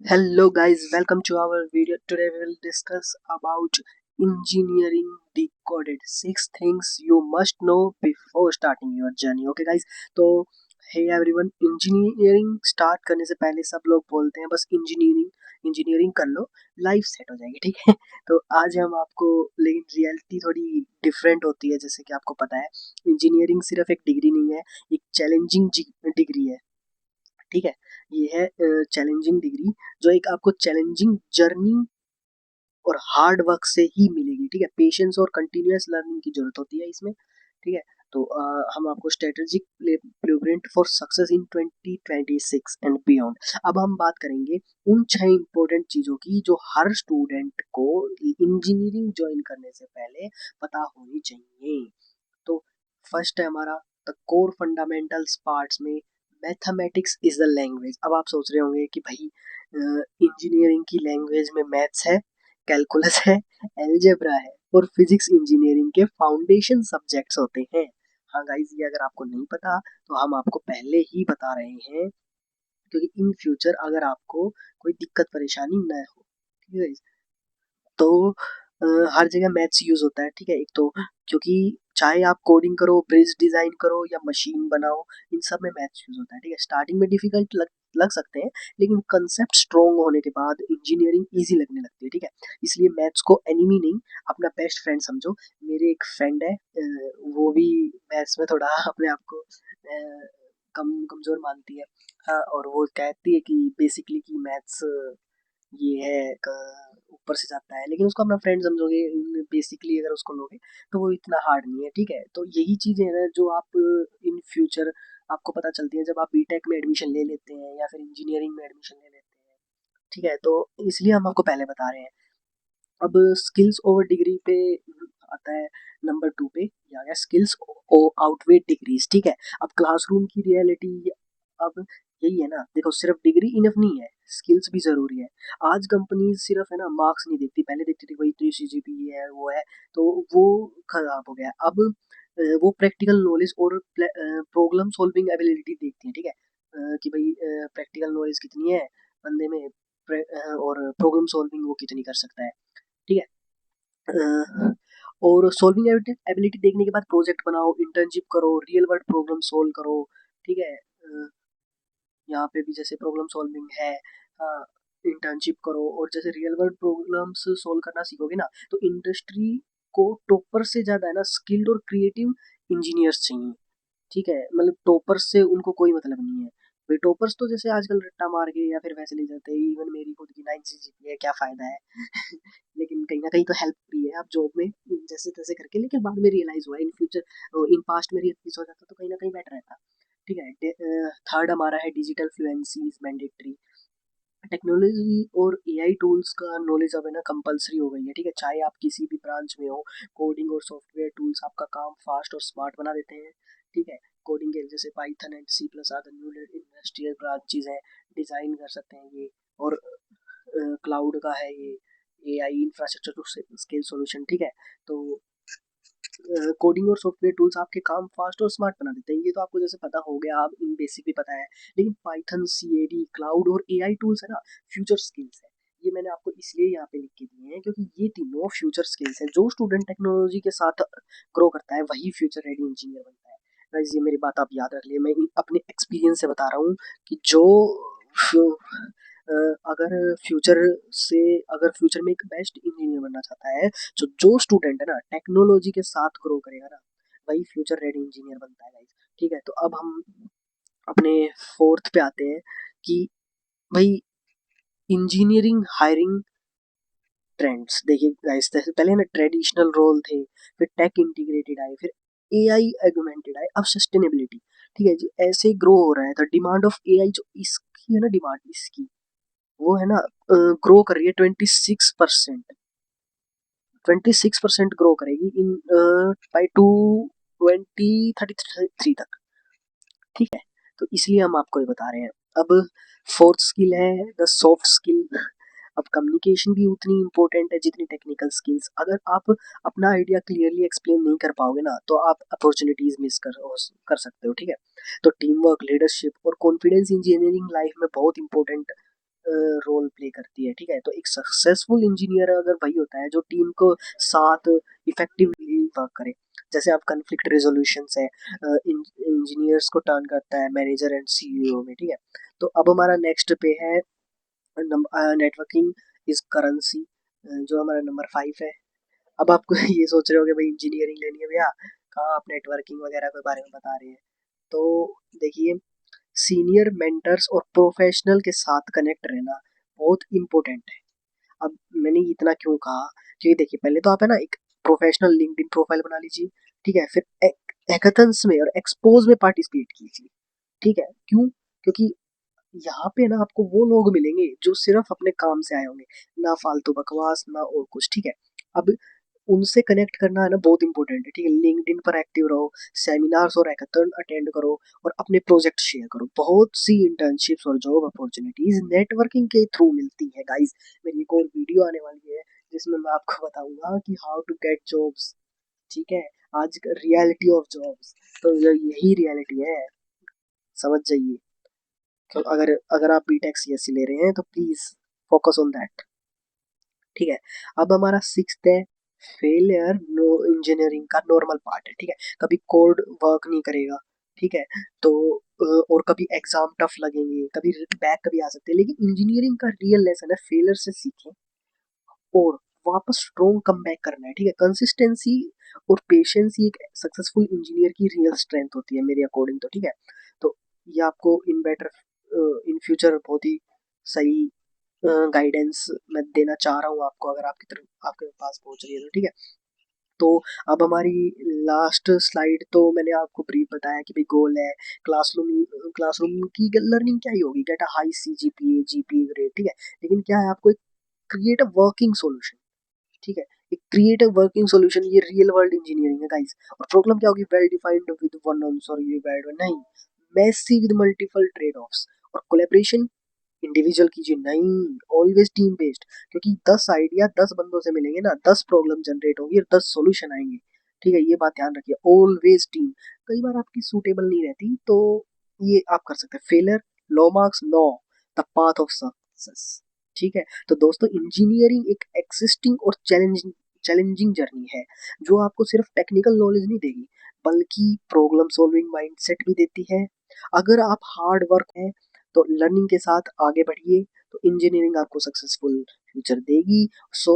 Hello guys, welcome to our video. Today we will discuss about engineering decoded. 6 things you must know before starting your journey. Okay guys, तो hey everyone, engineering start करने से पहले सब लोग बोलते हैं बस इंजीनियरिंग कर लो, लाइफ सेट हो जाएगी, ठीक है। तो आज हम आपको, लेकिन रियलिटी थोड़ी डिफरेंट होती है। जैसे कि आपको पता है, इंजीनियरिंग सिर्फ एक डिग्री नहीं है, एक चैलेंजिंग डिग्री है, ठीक है। ये है चैलेंजिंग डिग्री, जो एक आपको चैलेंजिंग जर्नी और हार्ड वर्क से ही मिलेगी, ठीक है। पेशेंस और कंटिन्यूअस लर्निंग की जरूरत होती है इसमें, ठीक है। तो हम आपको strategic blueprint for success in 2026 and beyond. अब हम बात करेंगे उन 6 इंपॉर्टेंट चीज़ों की जो हर स्टूडेंट को इंजीनियरिंग ज्वाइन करने से पहले पता होनी चाहिए। तो फर्स्ट है हमारा द कोर फंडामेंटल्स पार्ट्स में मैथमेटिक्स इज द लैंग्वेज। अब आप सोच रहे होंगे कि भाई इंजीनियरिंग की लैंग्वेज में मैथ्स है, कैलकुलस है, अलजेब्रा है और फिजिक्स इंजीनियरिंग के फाउंडेशन सब्जेक्ट्स होते हैं। हाँ गाइस, ये अगर आपको नहीं पता तो हम आपको पहले ही बता रहे हैं, क्योंकि इन फ्यूचर अगर आपको कोई दिक्कत परेशानी न हो, ठीक है। तो हर जगह मैथ्स यूज होता है, ठीक है। एक तो क्योंकि चाहे आप कोडिंग करो, ब्रिज डिजाइन करो या मशीन बनाओ, इन सब में मैथ्स यूज होता है, ठीक है। स्टार्टिंग में डिफिकल्ट लग सकते हैं, लेकिन कंसेप्ट स्ट्रॉन्ग होने के बाद इंजीनियरिंग इजी लगने लगती है, ठीक है। इसलिए मैथ्स को एनिमी नहीं, अपना बेस्ट फ्रेंड समझो। मेरे एक फ्रेंड है, वो भी मैथ्स में थोड़ा अपने आप को कमजोर मानती है। हाँ, और वो कहती है कि बेसिकली कि मैथ्स ये है, ऊपर से जाता है, लेकिन उसको अपना फ्रेंड समझोगे, बेसिकली अगर उसको लोगे तो वो इतना हार्ड नहीं है, ठीक है। तो यही चीजें हैं जो आप इन फ्यूचर आपको पता चलती है जब आप बीटेक में एडमिशन ले लेते हैं या फिर इंजीनियरिंग में एडमिशन ले लेते हैं, ठीक है। तो इसलिए हम आपको पहले बता रहे हैं। अब स्किल्स ओवर डिग्री पे आता है, नंबर 2 पे ये आ गया, स्किल्स आउटवेट डिग्रीज, ठीक है। अब क्लासरूम की रियलिटी अब यही है ना, देखो सिर्फ डिग्री इनफ नहीं है, स्किल्स भी जरूरी है। आज कंपनी सिर्फ है ना मार्क्स नहीं देखती, पहले देखती थी वही 3 CGPA है, वो है, तो वो खराब हो गया। अब वो प्रैक्टिकल नॉलेज और प्रॉब्लम सॉल्विंग एबिलिटी देखती है, ठीक है। कि भाई प्रैक्टिकल नॉलेज कितनी है बंदे में, और प्रॉब्लम सॉल्विंग वो कितनी कर सकता है, ठीक है। और सॉल्विंग एबिलिटी देखने के बाद प्रोजेक्ट बनाओ, इंटर्नशिप करो, रियल वर्ल्ड प्रॉब्लम सॉल्व करो, ठीक है। यहाँ पे भी जैसे प्रॉब्लम सॉल्विंग है, इंटर्नशिप करो, और जैसे रियल वर्ल्ड प्रॉब्लम्स सॉल्व करना सीखोगे ना, तो इंडस्ट्री को टॉपर से ज्यादा है ना स्किल्ड और क्रिएटिव इंजीनियर्स चाहिए, ठीक है। मतलब टॉपर्स से उनको कोई मतलब नहीं है। भाई टॉपर्स तो जैसे आजकल रट्टा मार के या फिर वैसे ले जाते हैं, इवन मेरी खुद की 9 CGPA है, क्या फायदा है। लेकिन कहीं ना कहीं तो हेल्प भी है आप जॉब में, जैसे तैसे करके। लेकिन बाद में रियलाइज हुआ इन फ्यूचर, इन पास्ट में रियलाइज हो जाता तो कहीं ना कहीं बेटर रहता, ठीक है। थर्ड हमारा है digital fluency is mandatory. Technology और एआई टूल्स का नॉलेज अब है ना कंपलसरी हो गई है, ठीक है। चाहे आप किसी भी ब्रांच में हो, कोडिंग और सॉफ्टवेयर टूल्स आपका काम फास्ट और स्मार्ट बना देते हैं, ठीक है। कोडिंग के जैसे Python and C+ are the new industrial branches हैं, डिजाइन कर सकते हैं ये। और क्लाउड का है ये, AI infrastructure to scale solution, ठीक है। तो कोडिंग और सॉफ्टवेयर टूल्स आपके काम फास्ट और स्मार्ट बना देते हैं, ये तो आपको जैसे पता हो गया, आप इन बेसिक भी पता है। लेकिन पाइथन, CAD, क्लाउड और एआई टूल्स है ना, फ्यूचर स्किल्स है। ये मैंने आपको इसलिए यहाँ पे लिख के दिए हैं, क्योंकि ये तीनों फ्यूचर स्किल्स हैं। जो स्टूडेंट टेक्नोलॉजी के साथ ग्रो करता है वही फ्यूचर रेडी इंजीनियर बनता है। गाइस, ये मेरी बात आप याद रख लिए, मैं अपने एक्सपीरियंस से बता रहा हूँ कि जो अ, अगर फ्यूचर से अगर फ्यूचर में एक बेस्ट इंजीनियर बनना चाहता है, जो स्टूडेंट है ना टेक्नोलॉजी के साथ ग्रो करेगा ना, वही फ्यूचर रेडी इंजीनियर बनता है गाइस, ठीक है। तो अब हम अपने फोर्थ पे आते हैं कि भाई इंजीनियरिंग हायरिंग ट्रेंड्स देखिए गाइस। पहले ना ट्रेडिशनल रोल थे, फिर टेक इंटीग्रेटेड आए, फिर एआई एगमेंटेड आए, अब सस्टेनेबिलिटी, ठीक है। जो ऐसे ग्रो हो रहा है, द डिमांड ऑफ एआई, जो इसकी है ना डिमांड इसकी, वो है ना ग्रो कर रही है 26%, 26% ग्रो करेगी इन बाई 2033 तक, ठीक है। तो इसलिए हम आपको ये बता रहे हैं। अब फोर्थ स्किल है द सॉफ्ट स्किल। अब कम्युनिकेशन भी उतनी इंपॉर्टेंट है जितनी टेक्निकल स्किल्स। अगर आप अपना आइडिया क्लियरली एक्सप्लेन नहीं कर पाओगे ना, तो आप अपॉर्चुनिटीज मिस कर सकते हो, ठीक है। तो टीम वर्क, लीडरशिप और कॉन्फिडेंस इंजीनियरिंग लाइफ में बहुत इंपॉर्टेंट रोल प्ले करती है। ठीक है, तो एक सक्सेसफुल इंजीनियर अगर वही होता है जो टीम को साथ इफेक्टिवली वर्क करे। जैसे आप कन्फ्लिक्ट रेजोल्यूशंस है, इंजीनियर्स को टर्न करता है मैनेजर एंड सीईओ में। ठीक है, तो अब हमारा नेक्स्ट पे है नेटवर्किंग इज करेंसी, जो हमारा नंबर 5 है। अब आप ये सोच रहे हो कि भाई इंजीनियरिंग लेनी है भैया, कहाँ आप नेटवर्किंग वगैरह के बारे में बता रहे हैं। तो देखिए, सीनियर मेंटर्स और प्रोफेशनल के साथ कनेक्ट रहना बहुत इम्पोर्टेंट है। अब मैंने इतना क्यों कहा, क्योंकि देखिए पहले तो आप है ना एक प्रोफेशनल लिंक्डइन प्रोफाइल बना लीजिए। ठीक है, फिर हैकाथॉन्स में और एक्सपोज में पार्टिसिपेट कीजिए। ठीक है, क्यों? क्योंकि यहाँ पे ना आपको वो लोग मिलेंगे जो सिर्फ अपने काम से आए होंगे, ना फालतू बकवास ना और कुछ। ठीक है, अब उनसे कनेक्ट करना है ना बहुत इंपॉर्टेंट है। ठीक है, लिंक्डइन पर एक्टिव रहो, सेमिनार्स और हैकाथॉन अटेंड करो और अपने प्रोजेक्ट शेयर करो। बहुत सी इंटर्नशिप्स और जॉब अपॉर्चुनिटीज नेटवर्किंग के थ्रू मिलती है गाइस। मेरी एक और वीडियो आने वाली है जिसमें मैं आपको बताऊंगा कि हाउ टू गेट जॉब्स। ठीक है, आज रियलिटी ऑफ जॉब्स, तो यही रियलिटी है, समझ जाइए। तो अगर अगर आप बीटेक सीएससी ले रहे हैं तो प्लीज फोकस ऑन दैट। ठीक है, अब हमारा सिक्स्थ है फेलियर नो इंजीनियरिंग का नॉर्मल पार्ट है। ठीक है, कभी कोड वर्क नहीं करेगा। ठीक है, तो और कभी एग्जाम टफ लगेंगे, कभी बैक कभी आ सकते हैं, लेकिन इंजीनियरिंग का रियल लेसन है फेलियर से सीखें और वापस स्ट्रॉन्ग कम बैक करना है। ठीक है, कंसिस्टेंसी और पेशेंस ही एक सक्सेसफुल इंजीनियर की रियल स्ट्रेंथ होती है मेरे अकॉर्डिंग तो। ठीक है, तो ये आपको इन बेटर इन फ्यूचर बहुत ही सही गाइडेंस मैं देना चाह रहा हूँ आपको, अगर आपकी तरफ आपके पास पहुंच रही है तो। ठीक है, तो अब हमारी लास्ट स्लाइड तो मैंने आपको ब्रीफ बताया कि भाई गोल है क्लासरूम, क्लासरूम की लर्निंग क्या ही होगी, get a high CGPA GPA grade. ठीक है, लेकिन क्या है, आपको एक क्रिएट अ वर्किंग सॉल्यूशन। ठीक है, एक क्रिएटिव वर्किंग सॉल्यूशन, ये रियल वर्ल्ड इंजीनियरिंग है गाइस। और प्रॉब्लम क्या होगी, well defined with one answer, ये बैड नहीं, messy with multiple trade offs. और कोलैबोरेशन इंडिविजुअल कीजिए नहीं, ऑलवेज टीम बेस्ड। क्योंकि 10 आइडिया 10 बंदों से मिलेंगे ना, 10 प्रॉब्लम जनरेट होंगी और 10 सॉल्यूशन आएंगे। ठीक है, ये बात ध्यान रखिए, ऑलवेज टीम। कई बार आपकी सूटेबल नहीं रहती तो ये आप कर सकते हैं। Failure low marks no, the path of success. ठीक है, तो दोस्तों इंजीनियरिंग एक एक्सिस्टिंग और चैलेंजिंग जर्नी है जो आपको सिर्फ टेक्निकल नॉलेज नहीं देगी बल्कि प्रॉब्लम सॉल्विंग माइंडसेट भी देती है। अगर आप हार्ड वर्क है तो लर्निंग के साथ आगे बढ़िए, तो इंजीनियरिंग आपको सक्सेसफुल फ्यूचर देगी। सो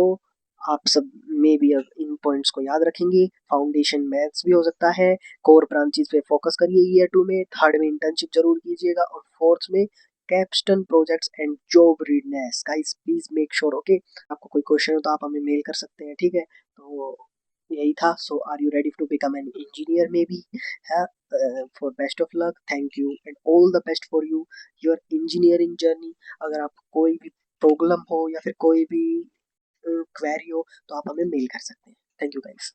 आप सब में भी अब इन पॉइंट्स को याद रखेंगे। फाउंडेशन मैथ्स भी हो सकता है, कोर ब्रांचेस पे फोकस करिए ईयर 2 में, थर्ड में इंटर्नशिप जरूर कीजिएगा और फोर्थ में capstone projects and job readiness. Guys please make sure, okay. आपको कोई क्वेश्चन हो तो आप हमें मेल कर सकते हैं। ठीक है, तो यही था। So are you ready to become an engineer maybe है। For best of luck, thank you and all the best for you your engineering journey. अगर आपको कोई भी प्रॉब्लम हो या फिर कोई भी क्वेरी हो तो आप हमें मेल कर सकते हैं। Thank you guys.